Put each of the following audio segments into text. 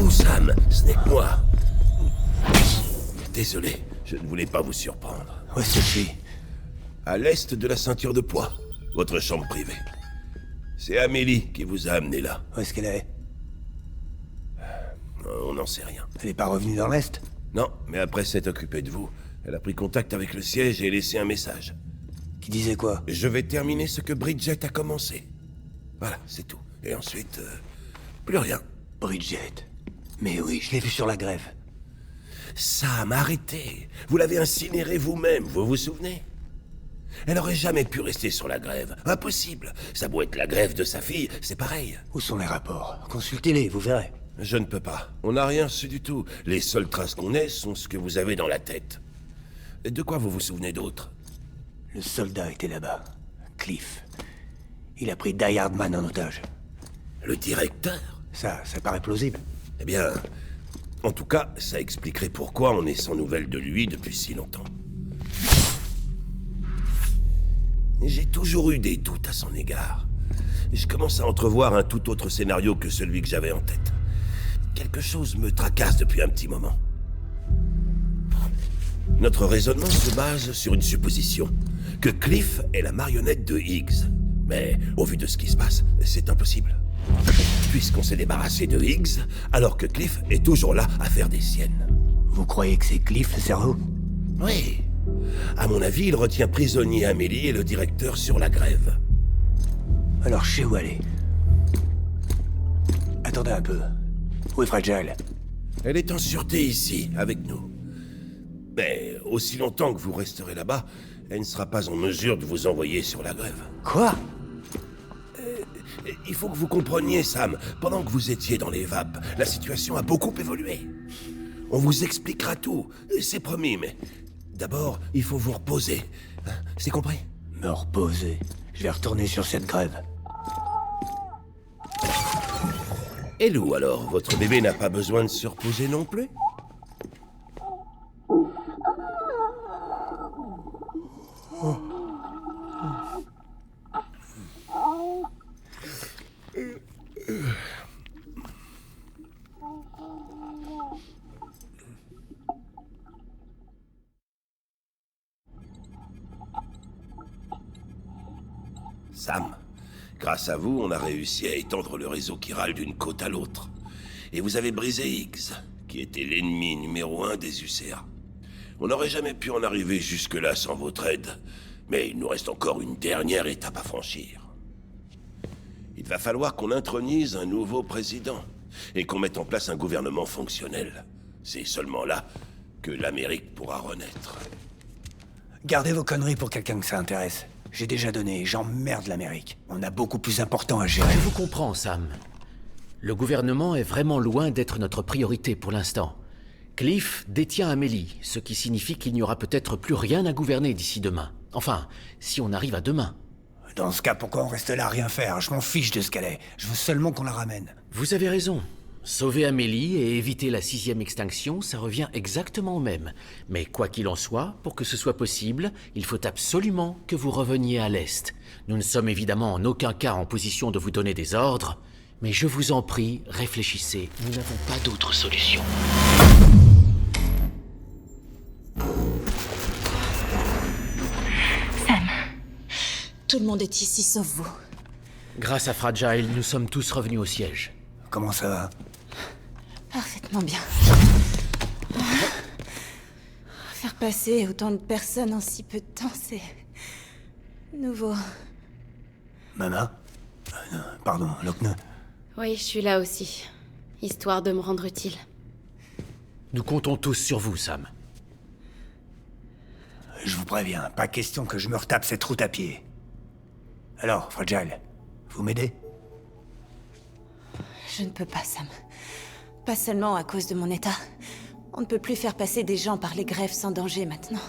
vous, Sam. Ce n'est que moi. Désolé, je ne voulais pas vous surprendre. Où est-ce que je suis? À l'est de la ceinture de poids, votre chambre privée. C'est Amélie qui vous a amené là. Où est-ce qu'elle est? On n'en sait rien. Elle est pas revenue dans l'Est? Non, mais après s'être occupée de vous, elle a pris contact avec le siège et laissé un message. Qui disait quoi? Je vais terminer ce que Bridget a commencé. Voilà, c'est tout. Et ensuite, plus rien. Bridget. Mais oui, je l'ai vue sur la grève. Sam, arrêtez. Vous l'avez incinérée vous-même, vous vous souvenez? Elle aurait jamais pu rester sur la grève. Impossible. Ça doit être la grève de sa fille, c'est pareil. Où sont les rapports? Consultez-les, vous verrez. Je ne peux pas. On n'a rien su du tout. Les seules traces qu'on ait sont ce que vous avez dans la tête. De quoi vous vous souvenez d'autre? Le soldat était là-bas. Cliff. Il a pris Die Hardman en otage. Le directeur? Ça paraît plausible. Eh bien, en tout cas, ça expliquerait pourquoi on est sans nouvelles de lui depuis si longtemps. J'ai toujours eu des doutes à son égard. Je commence à entrevoir un tout autre scénario que celui que j'avais en tête. Quelque chose me tracasse depuis un petit moment. Notre raisonnement se base sur une supposition, que Cliff est la marionnette de Higgs. Mais au vu de ce qui se passe, c'est impossible. Puisqu'on s'est débarrassé de Higgs, alors que Cliff est toujours là à faire des siennes. Vous croyez que c'est Cliff, le cerveau? Oui. À mon avis, il retient prisonnier Amélie et le directeur sur la grève. Alors je sais où aller. Attendez un peu. Où est Fragile? Elle est en sûreté ici, avec nous. Mais aussi longtemps que vous resterez là-bas, elle ne sera pas en mesure de vous envoyer sur la grève. Quoi? Il faut que vous compreniez, Sam. Pendant que vous étiez dans les vapes, la situation a beaucoup évolué. On vous expliquera tout, c'est promis, mais... D'abord, il faut vous reposer. Hein, c'est compris? Me reposer. Je vais retourner sur cette grève. Et Lou, alors? Votre bébé n'a pas besoin de se reposer non plus? Sam, grâce à vous, on a réussi à étendre le réseau chiral d'une côte à l'autre. Et vous avez brisé Higgs, qui était l'ennemi numéro 1 des UCA. On n'aurait jamais pu en arriver jusque-là sans votre aide, mais il nous reste encore une dernière étape à franchir. Il va falloir qu'on intronise un nouveau président, et qu'on mette en place un gouvernement fonctionnel. C'est seulement là que l'Amérique pourra renaître. Gardez vos conneries pour quelqu'un que ça intéresse. J'ai déjà donné, j'emmerde l'Amérique. On a beaucoup plus important à gérer. Je vous comprends, Sam. Le gouvernement est vraiment loin d'être notre priorité pour l'instant. Cliff détient Amélie, ce qui signifie qu'il n'y aura peut-être plus rien à gouverner d'ici demain. Enfin, si on arrive à demain. Dans ce cas, pourquoi on reste là à rien faire? Je m'en fiche de ce qu'elle est. Je veux seulement qu'on la ramène. Vous avez raison. Sauver Amélie et éviter la 6e extinction, ça revient exactement au même. Mais quoi qu'il en soit, pour que ce soit possible, il faut absolument que vous reveniez à l'Est. Nous ne sommes évidemment en aucun cas en position de vous donner des ordres, mais je vous en prie, réfléchissez. Nous n'avons pas d'autre solution. Sam, tout le monde est ici sauf vous. Grâce à Fragile, nous sommes tous revenus au siège. Comment ça va? Parfaitement bien. Faire passer autant de personnes en si peu de temps, c'est... nouveau. Mama? Non, pardon, Lochne. Oui, je suis là aussi. Histoire de me rendre utile. Nous comptons tous sur vous, Sam. Je vous préviens, pas question que je me retape cette route à pied. Alors, Fragile, vous m'aidez? Je ne peux pas, Sam. Pas seulement à cause de mon état. On ne peut plus faire passer des gens par les grèves sans danger maintenant.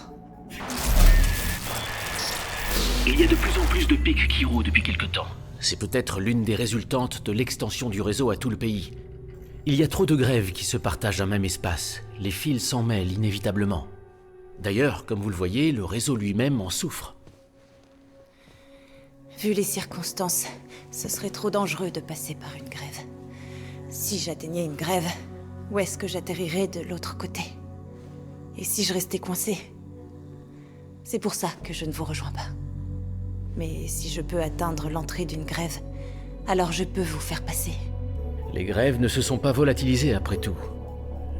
Il y a de plus en plus de pics qui roulent depuis quelque temps. C'est peut-être l'une des résultantes de l'extension du réseau à tout le pays. Il y a trop de grèves qui se partagent un même espace. Les fils s'en mêlent inévitablement. D'ailleurs, comme vous le voyez, le réseau lui-même en souffre. Vu les circonstances, ce serait trop dangereux de passer par une grève. Si j'atteignais une grève, Où est-ce que j'atterrirais de l'autre côté? Et si je restais coincée? C'est pour ça que je ne vous rejoins pas. Mais si je peux atteindre l'entrée d'une grève, alors je peux vous faire passer. Les grèves ne se sont pas volatilisées après tout.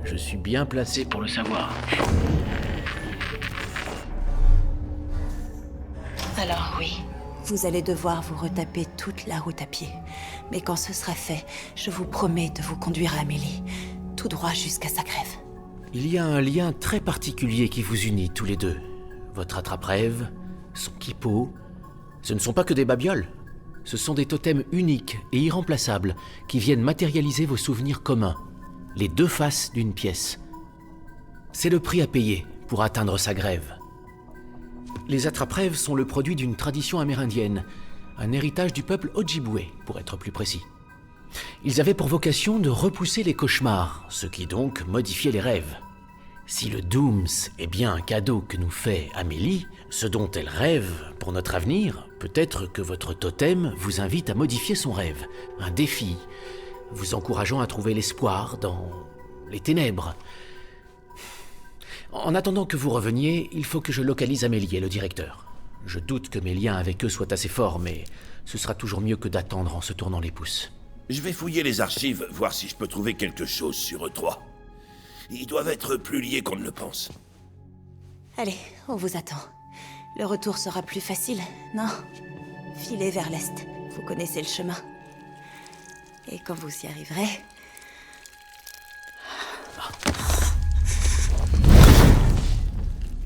Je suis bien placé pour le savoir. Alors oui, vous allez devoir vous retaper toute la route à pied. Mais quand ce sera fait, je vous promets de vous conduire à Amélie, tout droit jusqu'à sa grève. Il y a un lien très particulier qui vous unit tous les deux. Votre attrape-rêve, son kippo, ce ne sont pas que des babioles. Ce sont des totems uniques et irremplaçables qui viennent matérialiser vos souvenirs communs. Les deux faces d'une pièce. C'est le prix à payer pour atteindre sa grève. Les attrape-rêves sont le produit d'une tradition amérindienne, un héritage du peuple Ojibwe, pour être plus précis. Ils avaient pour vocation de repousser les cauchemars, ce qui donc modifiait les rêves. Si le Dooms est bien un cadeau que nous fait Amélie, ce dont elle rêve pour notre avenir, peut-être que votre totem vous invite à modifier son rêve, un défi, vous encourageant à trouver l'espoir dans les ténèbres. En attendant que vous reveniez, il faut que je localise Amélie et le directeur. Je doute que mes liens avec eux soient assez forts, mais ce sera toujours mieux que d'attendre en se tournant les pouces. Je vais fouiller les archives, voir si je peux trouver quelque chose sur eux trois. Ils doivent être plus liés qu'on ne le pense. Allez, on vous attend. Le retour sera plus facile, non? Filez vers l'est, vous connaissez le chemin. Et quand vous y arriverez...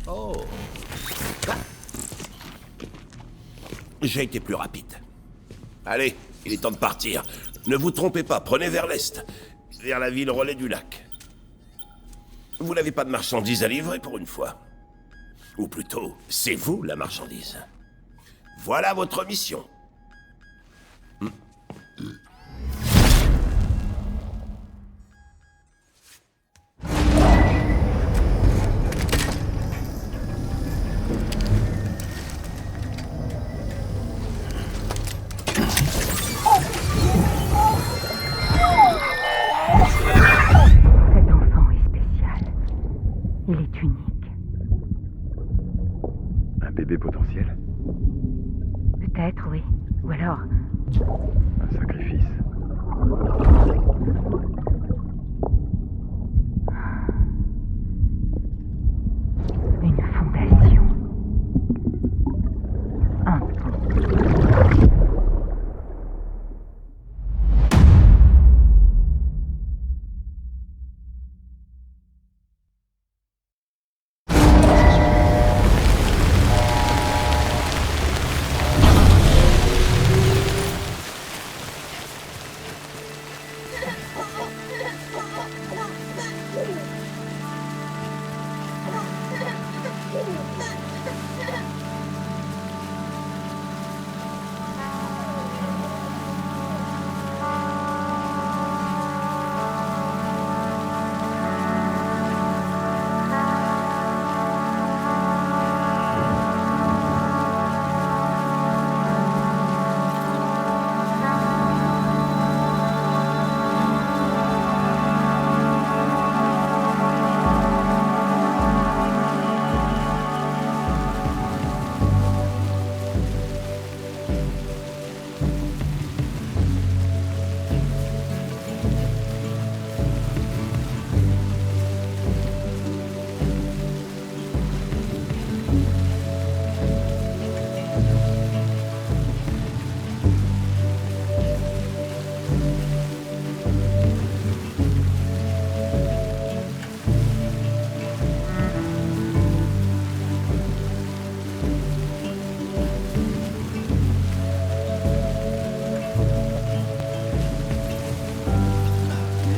Oh. J'ai été plus rapide. Allez, il est temps de partir. Ne vous trompez pas, prenez vers l'est, vers la ville relais du lac. Vous n'avez pas de marchandises à livrer pour une fois. Ou plutôt, c'est vous la marchandise. Voilà votre mission. Cet enfant est spécial. Il est unique. Un bébé potentiel? Peut-être, oui. Ou alors, Un sacrifice? une fondation. Un pont.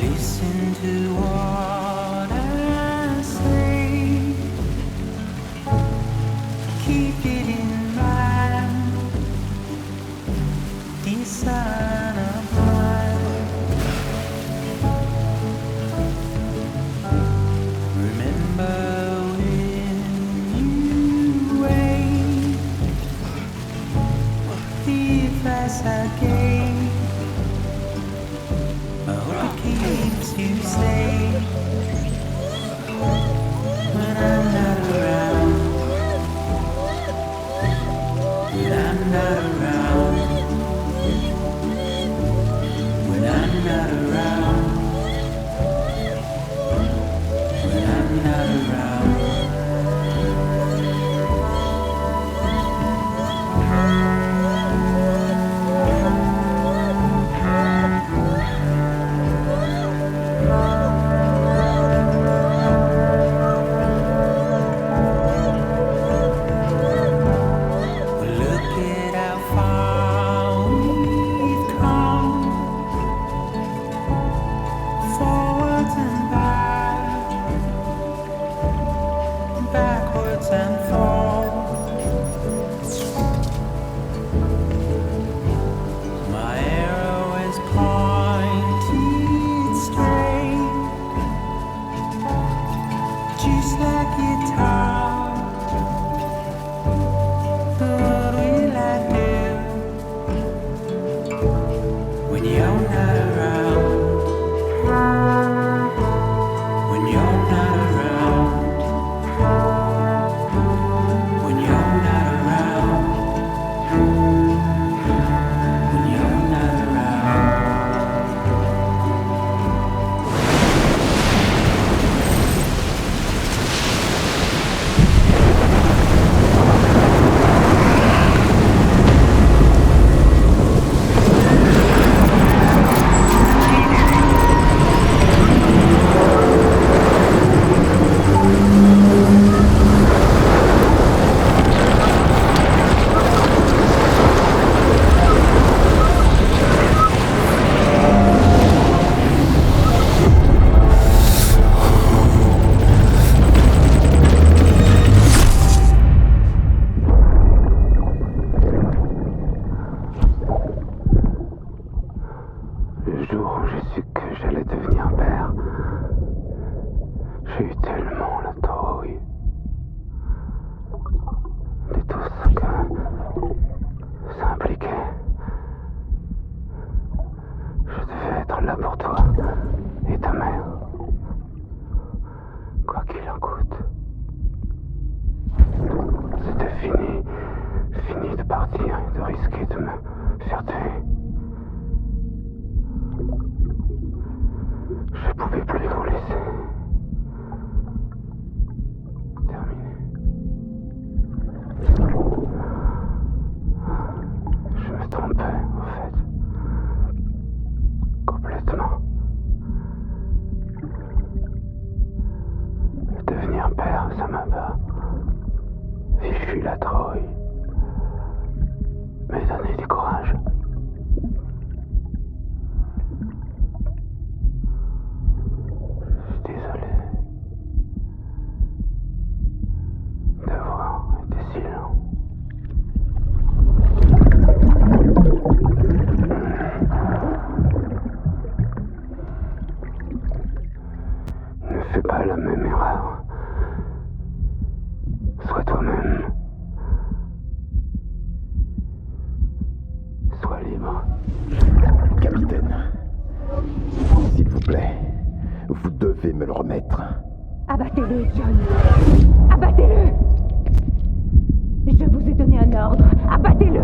Listen to what I say. Keep it in mind. This sign of mine. Remember when you wait. If as I gave. I hope it keeps to say when I'm not around. When I'm not around. When I'm not around. When I'm not around. Look at how far we've come, forwards and back, backwards and forwards. My arrow is pointed straight, just like guitar. What will I do when you're not around? When you're not around. When you're not around. When you're not around. Le jour où j'ai su que j'allais devenir père, j'ai eu tellement la trouille. De tout ce que ça impliquait. Je devais être là pour toi et ta mère. Quoi qu'il en coûte. C'était fini. Fini de partir et de risquer de me faire tuer. Je pouvais plus vous laisser. Terminé. Je me trompais, en fait. Complètement. Devenir père, ça m'a pas fichu la trouille. Mais donné du courage. Je suis désolé d'avoir été si lent. Ne fais pas la même erreur. Sois toi-même. Sois libre. Capitaine, s'il vous plaît, vous devez me le remettre. Abattez-le, John. Abattez-le. Je vous ai donné un ordre. Abattez-le.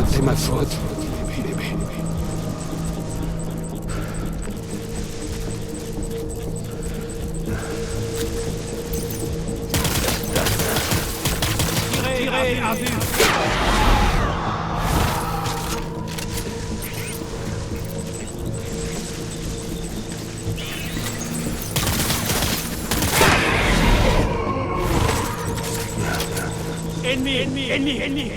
C'est ma faute, bébé. Tirez à vue. Ennemi.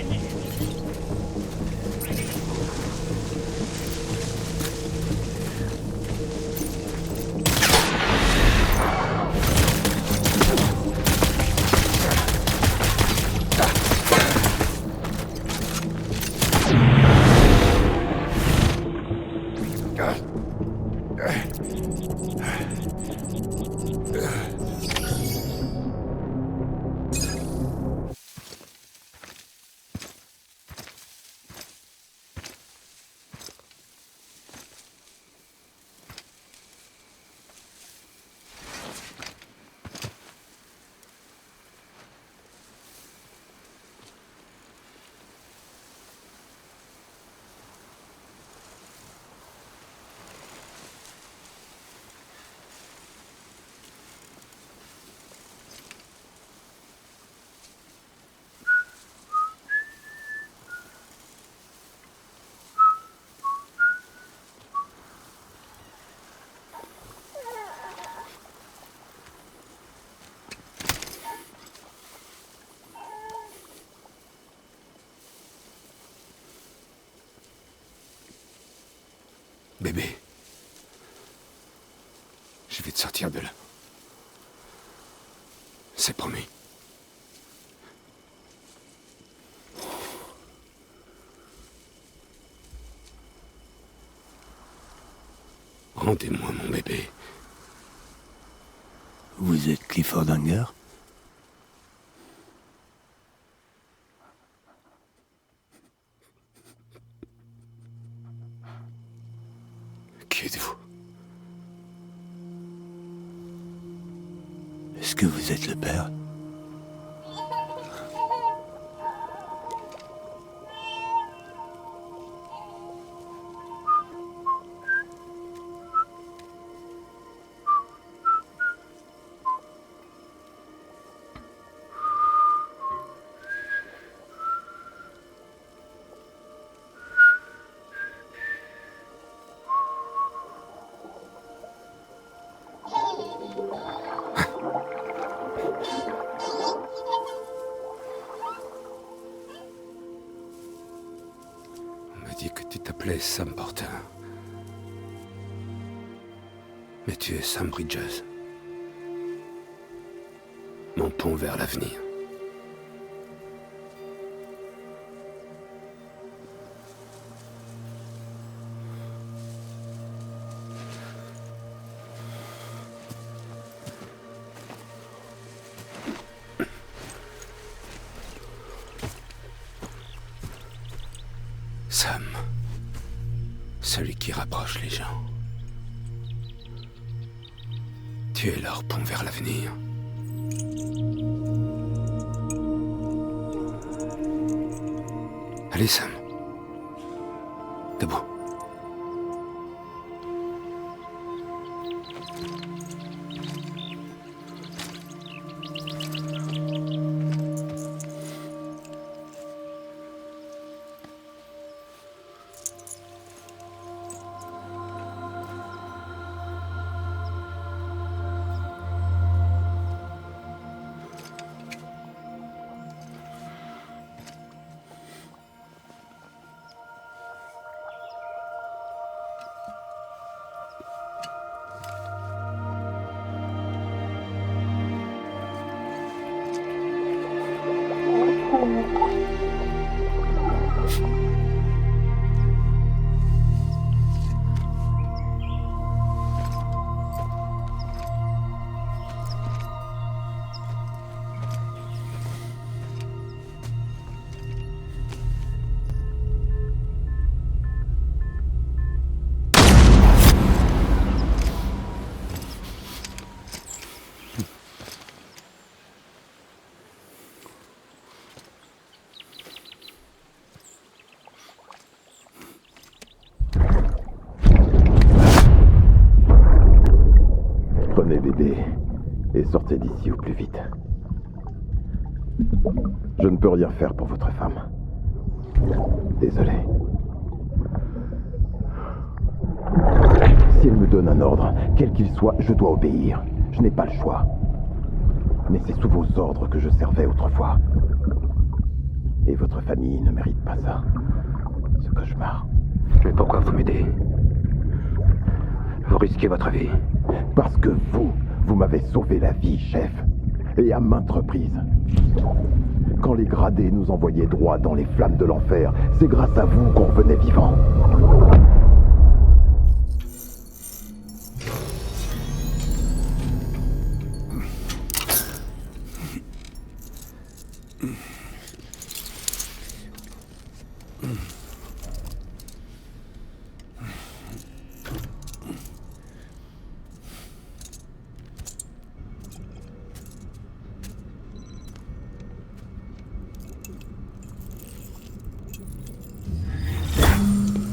Bébé. Je vais te sortir de là. C'est promis. Rendez-moi mon bébé. Vous êtes Clifford Unger? Qui êtes-vous? Est-ce que vous êtes le père? On m'a dit que tu t'appelais Sam Porter. Mais tu es Sam Bridges. Mon pont vers l'avenir. Sam. Celui qui rapproche les gens. Tu es leur pont vers l'avenir. Allez, Sam. Debout. sortez d'ici au plus vite. Je ne peux rien faire pour votre femme. Désolé. Si elle me donne un ordre, quel qu'il soit, je dois obéir. Je n'ai pas le choix. Mais c'est sous vos ordres que je servais autrefois. Et votre famille ne mérite pas ça. Ce cauchemar. Mais pourquoi vous m'aidez? Vous risquez votre vie. Parce que vous m'avez sauvé la vie, chef. Et à maintes reprises. Quand les gradés nous envoyaient droit dans les flammes de l'enfer, c'est grâce à vous qu'on revenait vivant.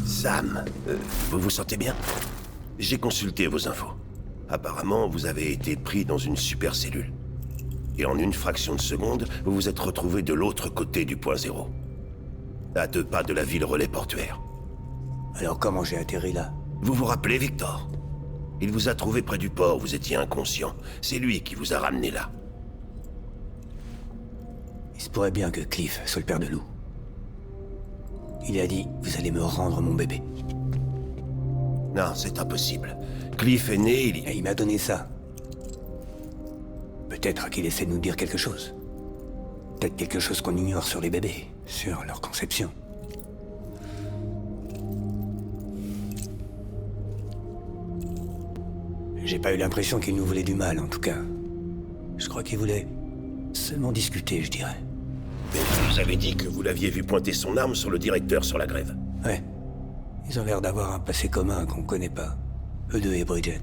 Sam, vous vous sentez bien? J'ai consulté vos infos. Apparemment, vous avez été pris dans une super cellule. Et en une fraction de seconde, vous vous êtes retrouvé de l'autre côté du point zéro. À 2 pas de la ville relais portuaire. Alors comment j'ai atterri là? Vous vous rappelez, Victor? Il vous a trouvé près du port, vous étiez inconscient. C'est lui qui vous a ramené là. Il se pourrait bien que Cliff soit le père de Lou. Il a dit, vous allez me rendre mon bébé. Non, c'est impossible. Cliff est né, Et il m'a donné ça. Peut-être qu'il essaie de nous dire quelque chose. Peut-être quelque chose qu'on ignore sur les bébés, sur leur conception. J'ai pas eu l'impression qu'il nous voulait du mal, en tout cas. Je crois qu'il voulait seulement discuter, je dirais. Mais vous avez dit que vous l'aviez vu pointer son arme sur le directeur sur la grève. Ouais. Ils ont l'air d'avoir un passé commun qu'on connaît pas. Eux deux et Bridget.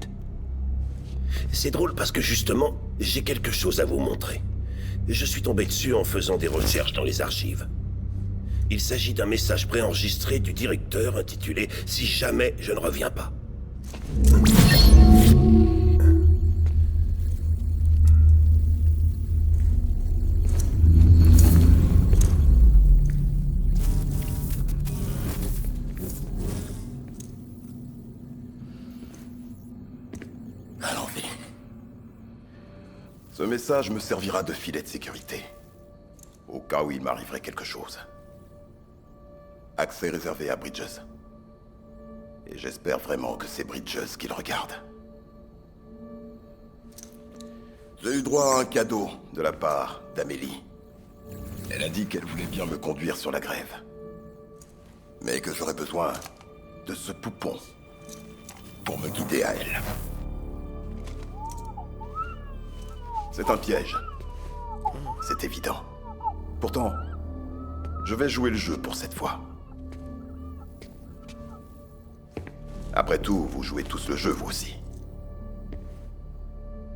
C'est drôle parce que justement, j'ai quelque chose à vous montrer. Je suis tombé dessus en faisant des recherches dans les archives. Il s'agit d'un message préenregistré du directeur intitulé « Si jamais je ne reviens pas ». Ce message me servira de filet de sécurité. Au cas où il m'arriverait quelque chose. Accès réservé à Bridges. Et j'espère vraiment que c'est Bridges qui le regarde. J'ai eu droit à un cadeau de la part d'Amélie. Elle a dit qu'elle voulait bien me conduire sur la grève. Mais que j'aurais besoin de ce poupon pour me guider à elle. C'est un piège. C'est évident. Pourtant, je vais jouer le jeu pour cette fois. Après tout, vous jouez tous le jeu, vous aussi.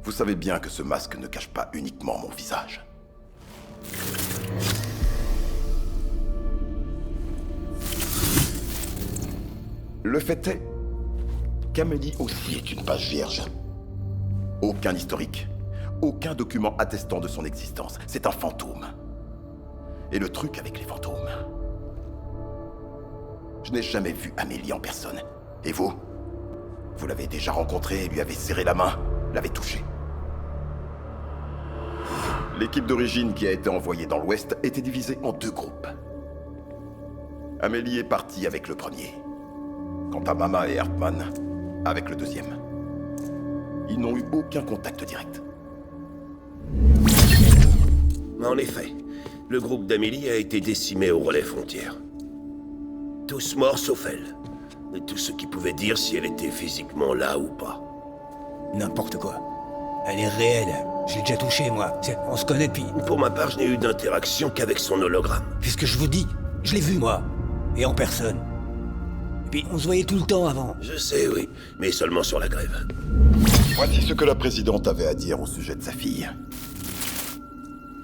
Vous savez bien que ce masque ne cache pas uniquement mon visage. Le fait est qu'Amélie aussi est une page vierge. Aucun historique. Aucun document attestant de son existence. C'est un fantôme. Et le truc avec les fantômes... Je n'ai jamais vu Amélie en personne. Et vous? Vous l'avez déjà rencontrée, lui avez serré la main, l'avez touchée. L'équipe d'origine qui a été envoyée dans l'Ouest était divisée en 2 groupes. Amélie est partie avec le premier. Quant à Mama et Hartman, avec le deuxième. Ils n'ont eu aucun contact direct. En effet, le groupe d'Amélie a été décimé au relais frontière. Tous morts sauf elle. Et tout ce qui pouvait dire si elle était physiquement là ou pas. N'importe quoi. Elle est réelle. Je l'ai déjà touchée, moi. On se connaît depuis... Pour ma part, je n'ai eu d'interaction qu'avec son hologramme. Puisque je vous dis, je l'ai vu, moi. Et en personne. Et puis, on se voyait tout le temps avant. Je sais, oui. Mais seulement sur la grève. Voici ce que la présidente avait à dire au sujet de sa fille.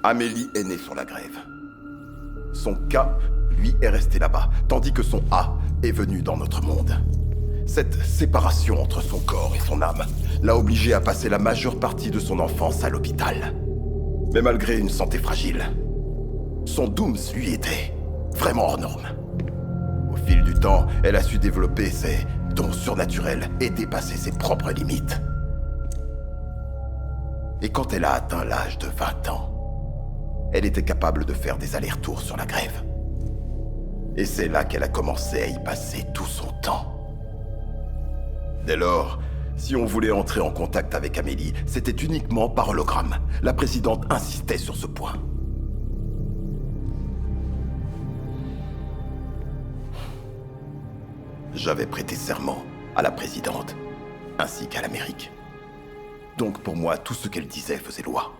Amélie est née sur la grève. Son K, lui, est resté là-bas, tandis que son A est venu dans notre monde. Cette séparation entre son corps et son âme l'a obligé à passer la majeure partie de son enfance à l'hôpital. Mais malgré une santé fragile, son Dooms, lui, était vraiment hors norme. Au fil du temps, elle a su développer ses dons surnaturels et dépasser ses propres limites. Et quand elle a atteint l'âge de 20 ans, elle était capable de faire des allers-retours sur la grève. Et c'est là qu'elle a commencé à y passer tout son temps. Dès lors, si on voulait entrer en contact avec Amélie, c'était uniquement par hologramme. La présidente insistait sur ce point. J'avais prêté serment à la présidente, ainsi qu'à l'Amérique. Donc pour moi, tout ce qu'elle disait faisait loi.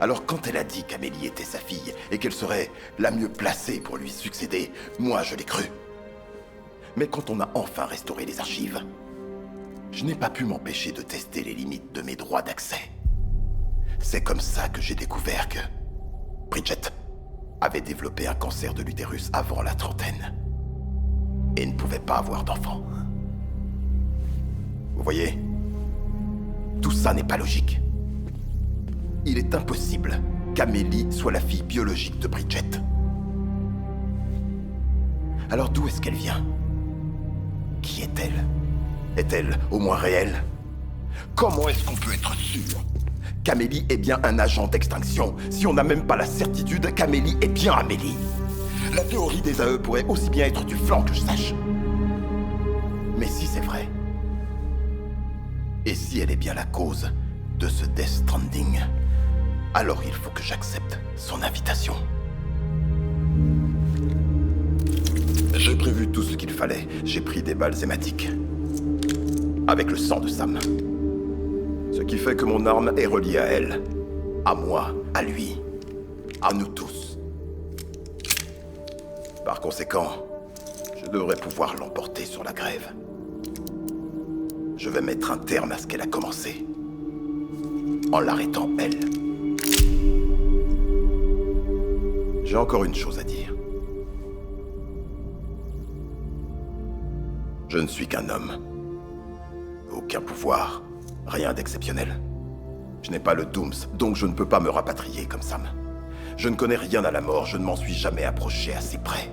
Alors quand elle a dit qu'Amélie était sa fille et qu'elle serait la mieux placée pour lui succéder, moi je l'ai cru. Mais quand on a enfin restauré les archives, je n'ai pas pu m'empêcher de tester les limites de mes droits d'accès. C'est comme ça que j'ai découvert que Bridget avait développé un cancer de l'utérus avant la trentaine et ne pouvait pas avoir d'enfant. Vous voyez, tout ça n'est pas logique. Il est impossible qu'Amélie soit la fille biologique de Bridget. Alors d'où est-ce qu'elle vient? Qui est-elle? Est-elle au moins réelle? Comment est-ce qu'on peut être sûr qu'Amélie est bien un agent d'extinction si on n'a même pas la certitude qu'Amélie est bien Amélie? La théorie des AE pourrait aussi bien être du flanc que je sache. Mais si c'est vrai, et si elle est bien la cause de ce Death Stranding, alors il faut que j'accepte son invitation. J'ai prévu tout ce qu'il fallait. J'ai pris des balles hématiques. Avec le sang de Sam. Ce qui fait que mon arme est reliée à elle. À moi, à lui, à nous tous. Par conséquent, je devrais pouvoir l'emporter sur la grève. Je vais mettre un terme à ce qu'elle a commencé. En l'arrêtant, elle. J'ai encore une chose à dire. Je ne suis qu'un homme. Aucun pouvoir, rien d'exceptionnel. Je n'ai pas le Dooms, donc je ne peux pas me rapatrier comme Sam. Je ne connais rien à la mort, je ne m'en suis jamais approché assez près.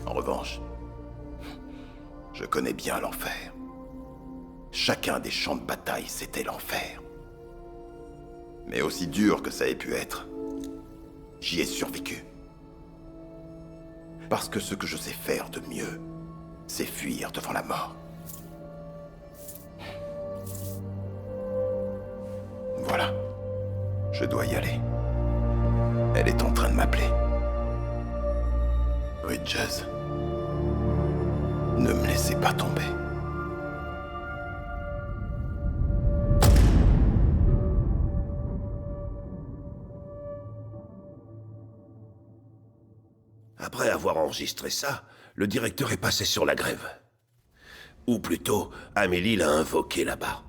En revanche, je connais bien l'enfer. Chacun des champs de bataille, c'était l'enfer. Mais aussi dur que ça ait pu être, j'y ai survécu. Parce que ce que je sais faire de mieux, c'est fuir devant la mort. Voilà, je dois y aller. Elle est en train de m'appeler. Bridges, ne me laissez pas tomber. Après avoir enregistré ça, le directeur est passé sur la grève. Ou plutôt, Amélie l'a invoqué là-bas.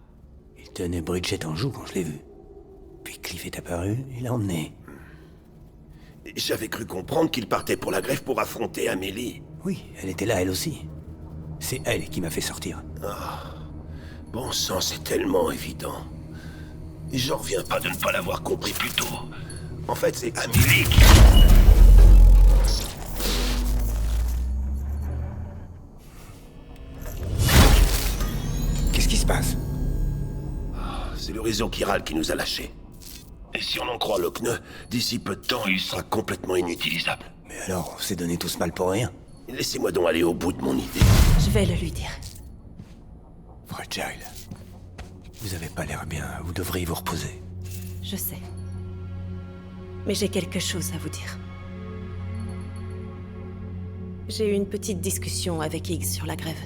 Il tenait Bridget en joue quand je l'ai vu. Puis Cliff est apparu, il l'a emmené. J'avais cru comprendre qu'il partait pour la grève pour affronter Amélie. Oui, elle était là, elle aussi. C'est elle qui m'a fait sortir. Ah, bon sang, c'est tellement évident. J'en reviens pas de ne pas l'avoir compris plus tôt. En fait, c'est Amélie qui... Qu'est-ce qui se passe? C'est le réseau chiral qui nous a lâchés. Et si on en croit Lockne, d'ici peu de temps, il sera complètement inutilisable. Mais alors, on s'est donné tout ce mal pour rien. Laissez-moi donc aller au bout de mon idée. Je vais le lui dire. Fragile. Vous avez pas l'air bien, vous devriez vous reposer. Je sais. Mais j'ai quelque chose à vous dire. J'ai eu une petite discussion avec Higgs sur la grève.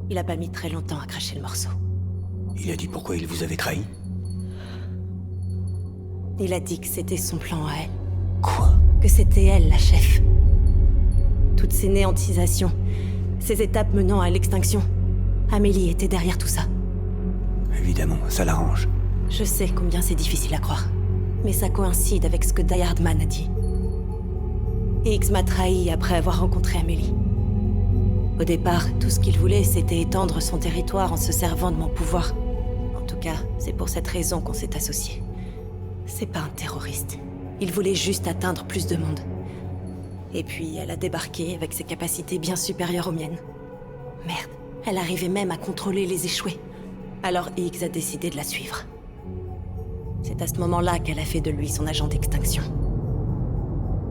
Il a pas mis très longtemps à cracher le morceau. Il a dit pourquoi il vous avait trahi? Il a dit que c'était son plan à elle. Quoi? Que c'était elle, la chef. Toutes ces néantisations, ces étapes menant à l'extinction. Amélie était derrière tout ça. Évidemment, ça l'arrange. Je sais combien c'est difficile à croire. Mais ça coïncide avec ce que Die Hardman a dit. Higgs m'a trahi après avoir rencontré Amélie. Au départ, tout ce qu'il voulait, c'était étendre son territoire en se servant de mon pouvoir. En tout cas, c'est pour cette raison qu'on s'est associés. C'est pas un terroriste. Il voulait juste atteindre plus de monde. Et puis, elle a débarqué avec ses capacités bien supérieures aux miennes. Merde, elle arrivait même à contrôler les échoués. Alors Higgs a décidé de la suivre. C'est à ce moment-là qu'elle a fait de lui son agent d'extinction.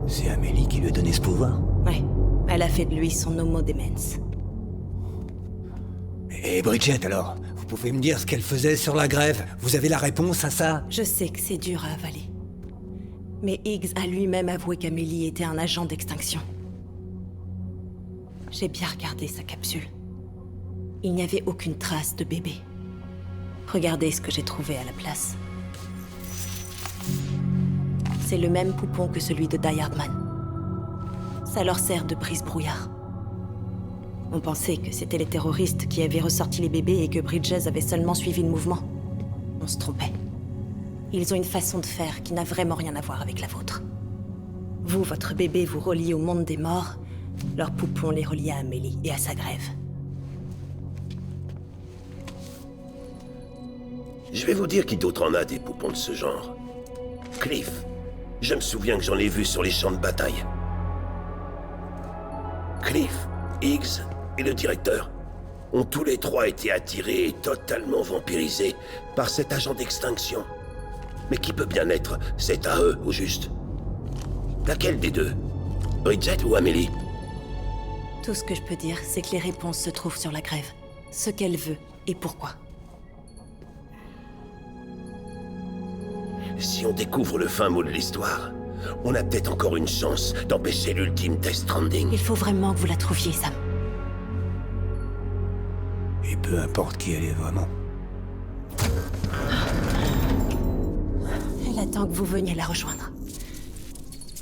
C'est Amélie qui lui a donné ce pouvoir? Ouais, elle a fait de lui son Homo Demens. Et Bridget alors? Vous pouvez me dire ce qu'elle faisait sur la grève? Vous avez la réponse à ça? Je sais que c'est dur à avaler. Mais Higgs a lui-même avoué qu'Amélie était un agent d'extinction. J'ai bien regardé sa capsule. Il n'y avait aucune trace de bébé. Regardez ce que j'ai trouvé à la place. C'est le même poupon que celui de Die Hardman. Ça leur sert de brise-brouillard. On pensait que c'était les terroristes qui avaient ressorti les bébés et que Bridges avait seulement suivi le mouvement. On se trompait. Ils ont une façon de faire qui n'a vraiment rien à voir avec la vôtre. Vous, votre bébé vous relie au monde des morts. Leur poupon les relie à Amélie et à sa grève. Je vais vous dire qui d'autre en a des poupons de ce genre. Cliff. Je me souviens que j'en ai vu sur les champs de bataille. Cliff, Higgs et le directeur ont tous les trois été attirés et totalement vampirisés par cet agent d'extinction. Mais qui peut bien être cet à eux, au juste? Laquelle des deux? Bridget ou Amélie? Tout ce que je peux dire, c'est que les réponses se trouvent sur la grève. Ce qu'elle veut et pourquoi. Si on découvre le fin mot de l'histoire, on a peut-être encore une chance d'empêcher l'ultime Death Stranding. Il faut vraiment que vous la trouviez, Sam. Et peu importe qui elle est vraiment. Elle attend que vous veniez la rejoindre.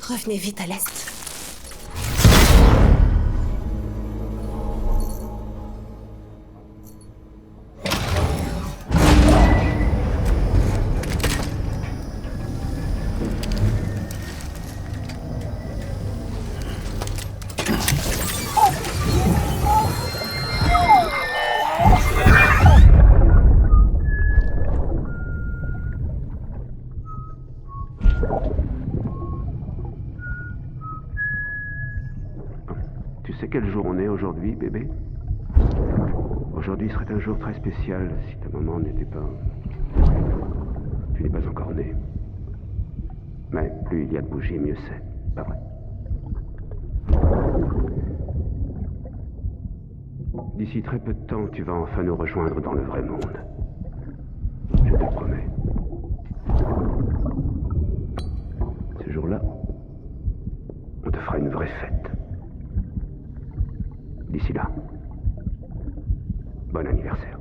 Revenez vite à l'est. Tu sais quel jour on est aujourd'hui, bébé? Aujourd'hui serait un jour très spécial si ta maman n'était pas... Tu n'es pas encore né. Mais plus il y a de bougies, mieux c'est. Pas vrai? D'ici très peu de temps, tu vas enfin nous rejoindre dans le vrai monde. Je te le promets. Ce jour-là, on te fera une vraie fête. D'ici là, bon anniversaire.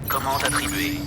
Commande attribuée.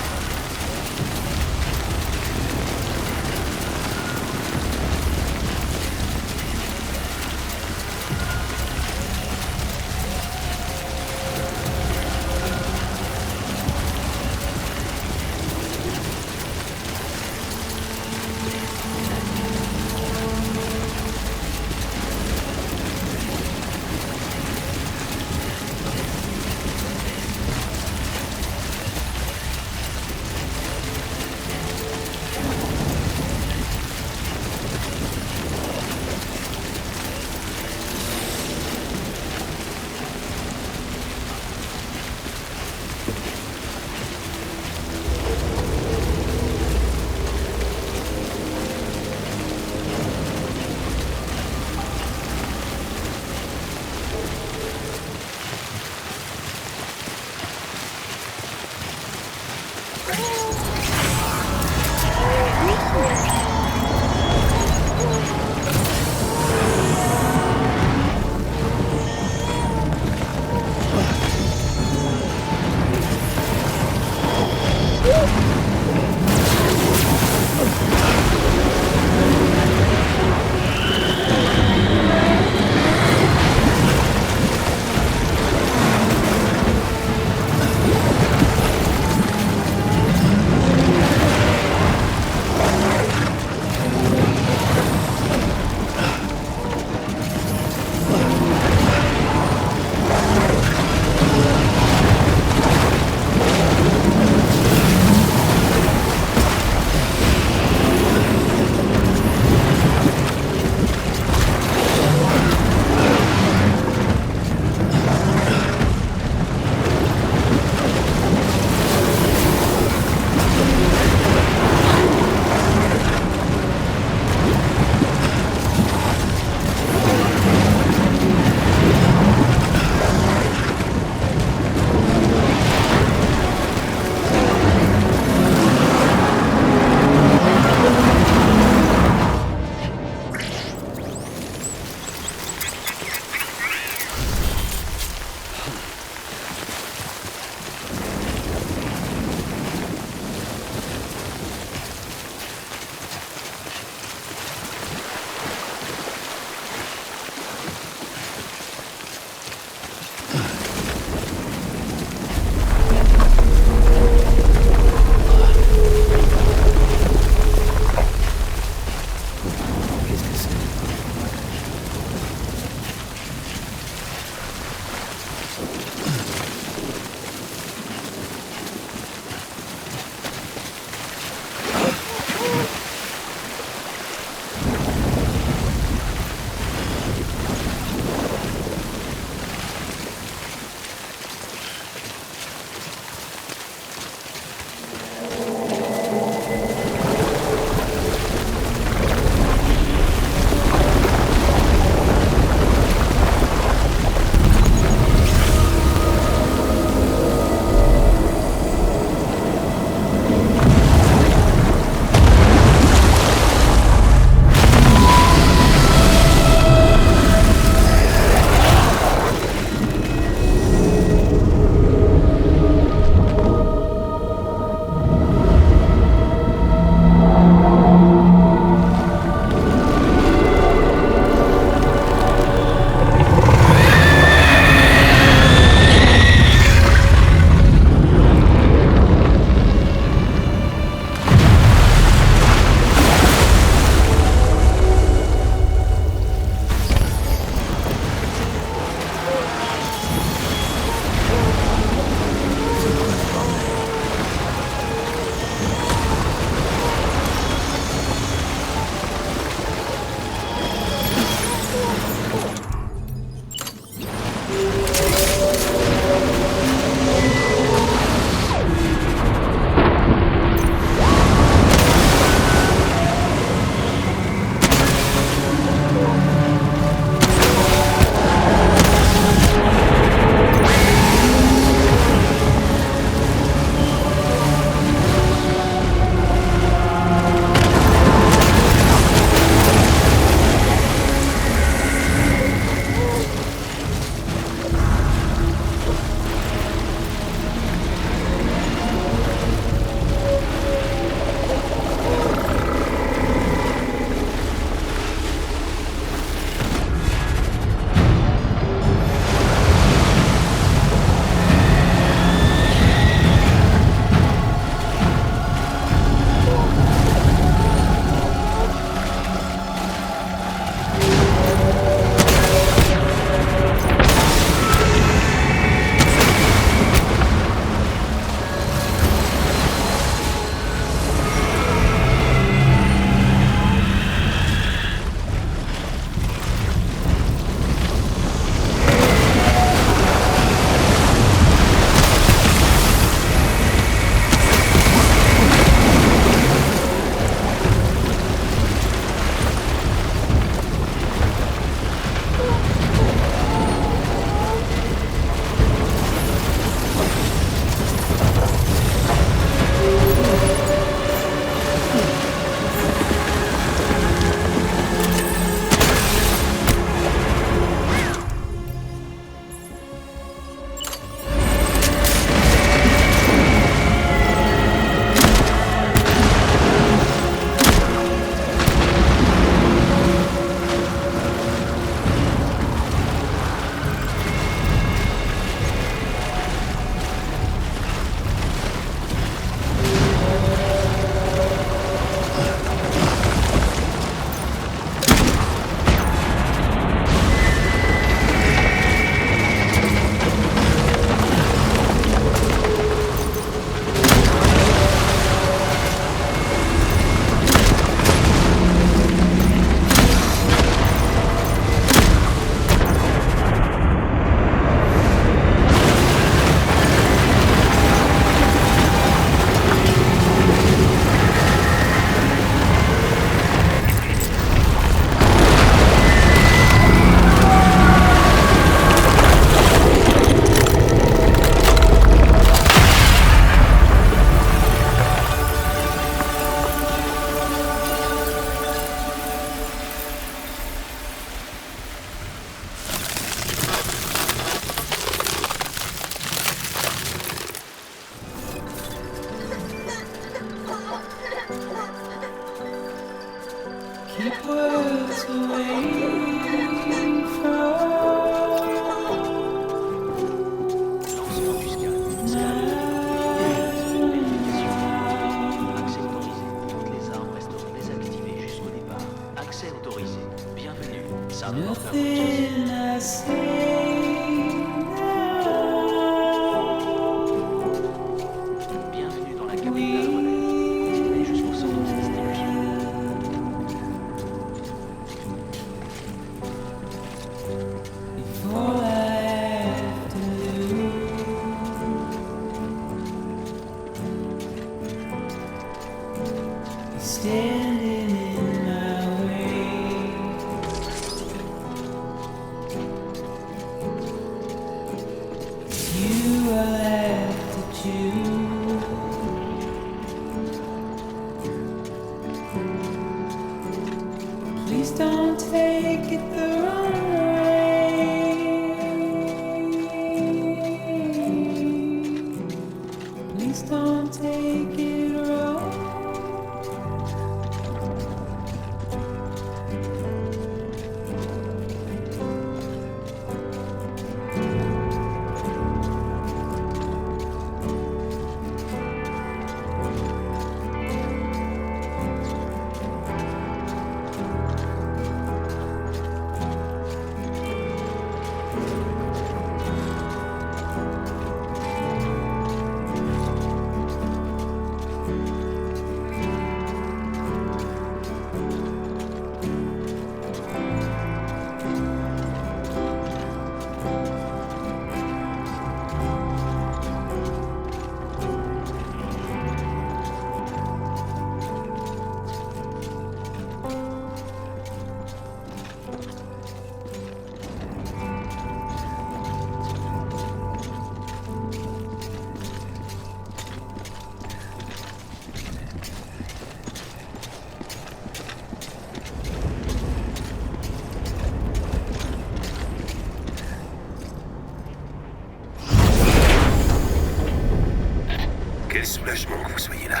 Quel soulagement que vous soyez là.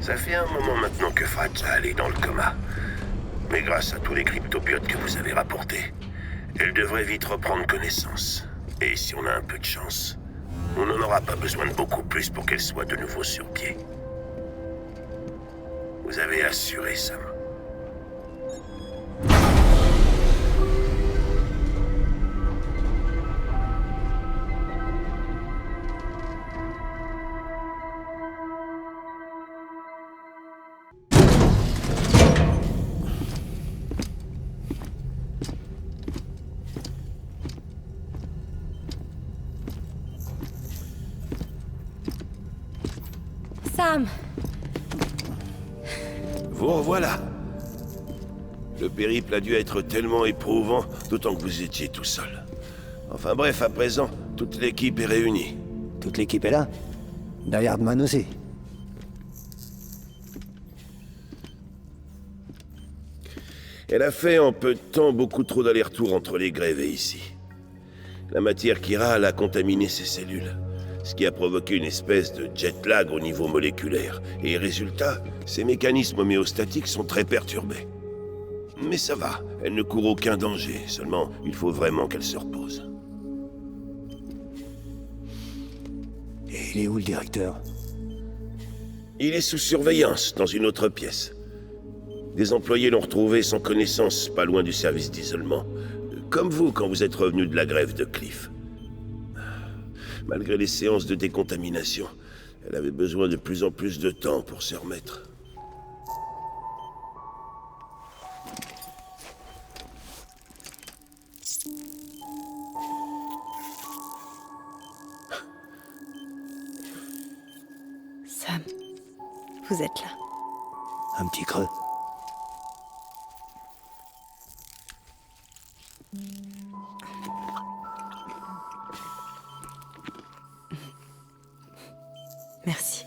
Ça fait un moment maintenant que Fragile est dans le coma. Mais grâce à tous les cryptobiotes que vous avez rapportés, elle devrait vite reprendre connaissance. Et si on a un peu de chance, on n'en aura pas besoin de beaucoup plus pour qu'elle soit de nouveau sur pied. Vous avez assuré, Sam. Sam! Vous revoilà. Le périple a dû être tellement éprouvant, d'autant que vous étiez tout seul. Enfin bref, à présent, toute l'équipe est réunie. Toute l'équipe est là. Die Hardman aussi. Elle a fait en peu de temps beaucoup trop d'allers-retours entre les grèves et ici. La matière chirale a contaminé ses cellules, ce qui a provoqué une espèce de jet lag au niveau moléculaire. Et résultat, ses mécanismes homéostatiques sont très perturbés. Mais ça va, elle ne court aucun danger, seulement il faut vraiment qu'elle se repose. Et il est où le directeur? Il est sous surveillance, dans une autre pièce. Des employés l'ont retrouvé sans connaissance, pas loin du service d'isolement. Comme vous, quand vous êtes revenu de la grève de Cliff. Malgré les séances de décontamination, elle avait besoin de plus en plus de temps pour se remettre. Sam, vous êtes là. Un petit creux. Merci.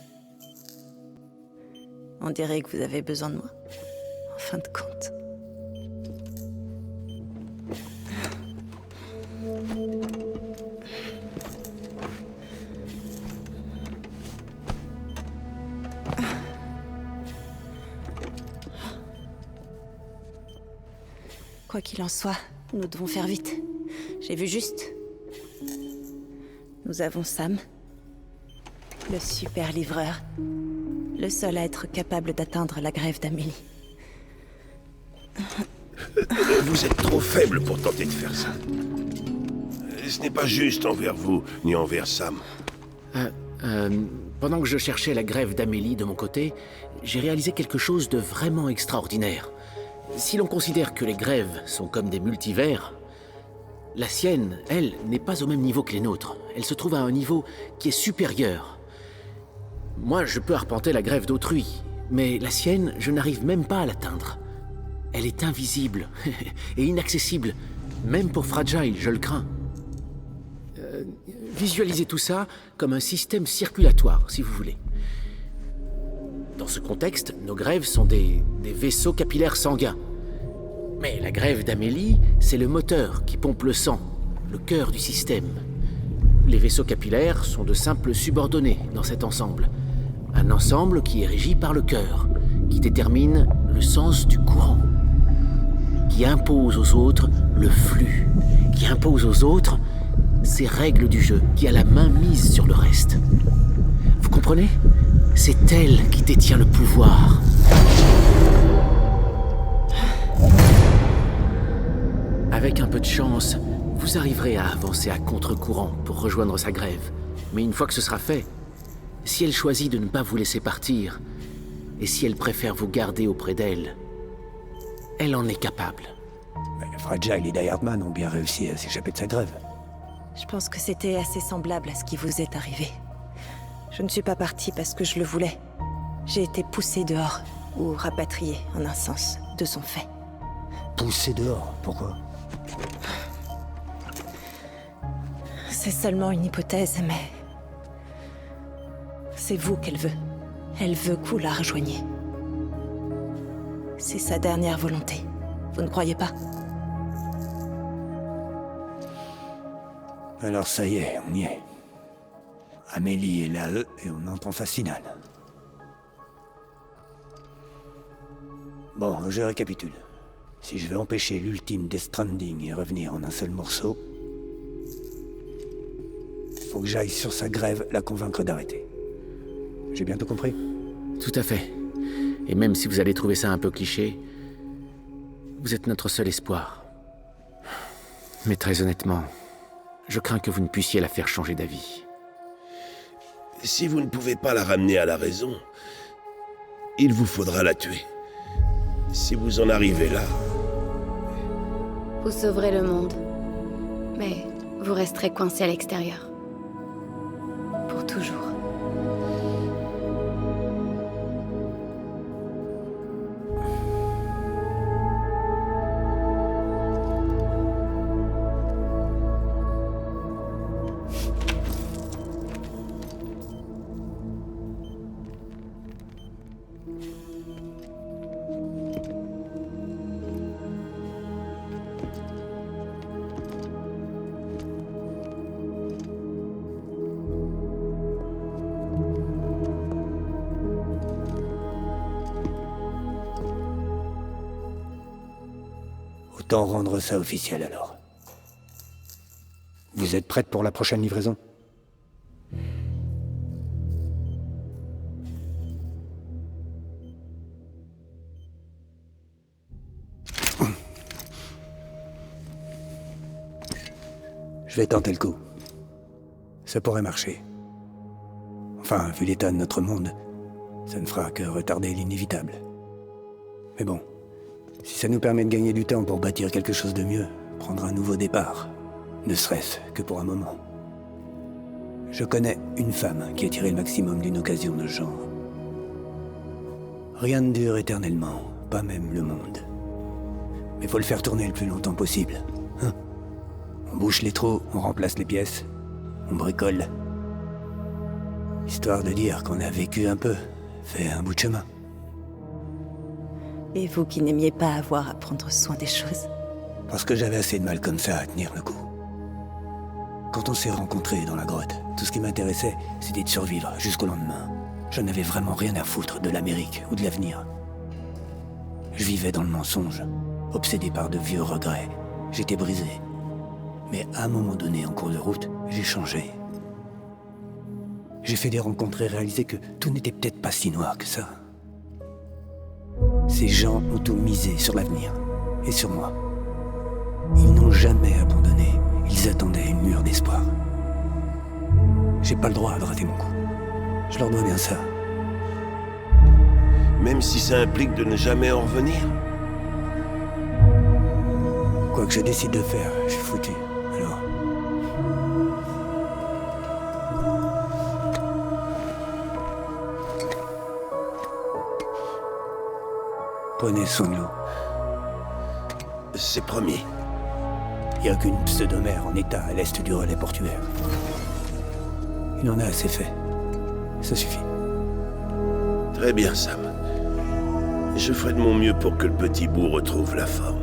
On dirait que vous avez besoin de moi. En fin de compte. Quoi qu'il en soit, nous devons faire vite. J'ai vu juste. Nous avons Sam, le super livreur, le seul à être capable d'atteindre la grève d'Amélie. Vous êtes trop faible pour tenter de faire ça. Ce n'est pas juste envers vous, ni envers Sam. Pendant que je cherchais la grève d'Amélie de mon côté, j'ai réalisé quelque chose de vraiment extraordinaire. Si l'on considère que les grèves sont comme des multivers, la sienne, elle, n'est pas au même niveau que les nôtres. Elle se trouve à un niveau qui est supérieur. Moi, je peux arpenter la grève d'autrui, mais la sienne, je n'arrive même pas à l'atteindre. Elle est invisible et inaccessible, même pour Fragile, je le crains. Visualisez tout ça comme un système circulatoire, si vous voulez. Dans ce contexte, nos grèves sont des vaisseaux capillaires sanguins. Mais la grève d'Amélie, c'est le moteur qui pompe le sang, le cœur du système. Les vaisseaux capillaires sont de simples subordonnés dans cet ensemble. Un ensemble qui est régi par le cœur, qui détermine le sens du courant, qui impose aux autres le flux, qui impose aux autres ces règles du jeu, qui a la main mise sur le reste. Vous comprenez ? C'est elle qui détient le pouvoir. Avec un peu de chance, vous arriverez à avancer à contre-courant pour rejoindre sa grève. Mais une fois que ce sera fait, si elle choisit de ne pas vous laisser partir, et si elle préfère vous garder auprès d'elle, elle en est capable. Mais Fragile et Die Hardman ont bien réussi à s'échapper de sa grève. Je pense que c'était assez semblable à ce qui vous est arrivé. Je ne suis pas partie parce que je le voulais. J'ai été poussée dehors, ou rapatriée, en un sens, de son fait. Poussé dehors, pourquoi? C'est seulement une hypothèse, mais... c'est vous qu'elle veut. Elle veut que vous la rejoigniez. C'est sa dernière volonté. Vous ne croyez pas? Alors ça y est, on y est. Amélie est là, et on entre en phase finale. Bon, je récapitule. Si je veux empêcher l'ultime Death Stranding et revenir en un seul morceau, faut que j'aille sur sa grève la convaincre d'arrêter. J'ai bien tout compris? Tout à fait. Et même si vous allez trouver ça un peu cliché, vous êtes notre seul espoir. Mais très honnêtement, je crains que vous ne puissiez la faire changer d'avis. Si vous ne pouvez pas la ramener à la raison, il vous faudra la tuer. Si vous en arrivez là... Vous sauverez le monde. Mais vous resterez coincé à l'extérieur. Pour toujours. Autant rendre ça officiel alors. Vous êtes prête pour la prochaine livraison? Je vais tenter le coup. Ça pourrait marcher. Enfin, vu l'état de notre monde, ça ne fera que retarder l'inévitable. Mais bon, si ça nous permet de gagner du temps pour bâtir quelque chose de mieux, prendre un nouveau départ, ne serait-ce que pour un moment. Je connais une femme qui a tiré le maximum d'une occasion de ce genre. Rien ne dure éternellement, pas même le monde. Mais faut le faire tourner le plus longtemps possible, hein? On bouche les trous, on remplace les pièces, on bricole. Histoire de dire qu'on a vécu un peu, fait un bout de chemin. Et vous qui n'aimiez pas avoir à prendre soin des choses. Parce que j'avais assez de mal comme ça à tenir le coup. Quand on s'est rencontrés dans la grotte, tout ce qui m'intéressait, c'était de survivre jusqu'au lendemain. Je n'avais vraiment rien à foutre de l'Amérique ou de l'avenir. Je vivais dans le mensonge, obsédé par de vieux regrets. J'étais brisé. Mais à un moment donné, en cours de route, j'ai changé. J'ai fait des rencontres et réalisé que tout n'était peut-être pas si noir que ça. Ces gens ont tout misé sur l'avenir, et sur moi. Ils n'ont jamais abandonné, ils attendaient une lueur d'espoir. J'ai pas le droit de rater mon coup. Je leur dois bien ça. Même si ça implique de ne jamais en revenir? Quoi que je décide de faire, je suis foutu. Alors... Prenez soin de l'eau. C'est promis. Il n'y a qu'une pseudomère en état à l'est du relais portuaire. Il en a assez fait. Ça suffit. Très bien, Sam. Je ferai de mon mieux pour que le petit bout retrouve la forme.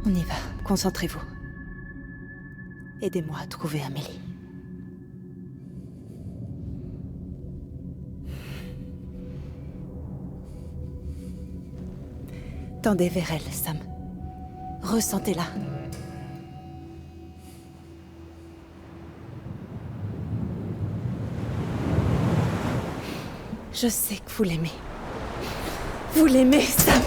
On y va, concentrez-vous. Aidez-moi à trouver Amélie. Tendez vers elle, Sam. Ressentez-la. Je sais que vous l'aimez. Vous l'aimez, Sam.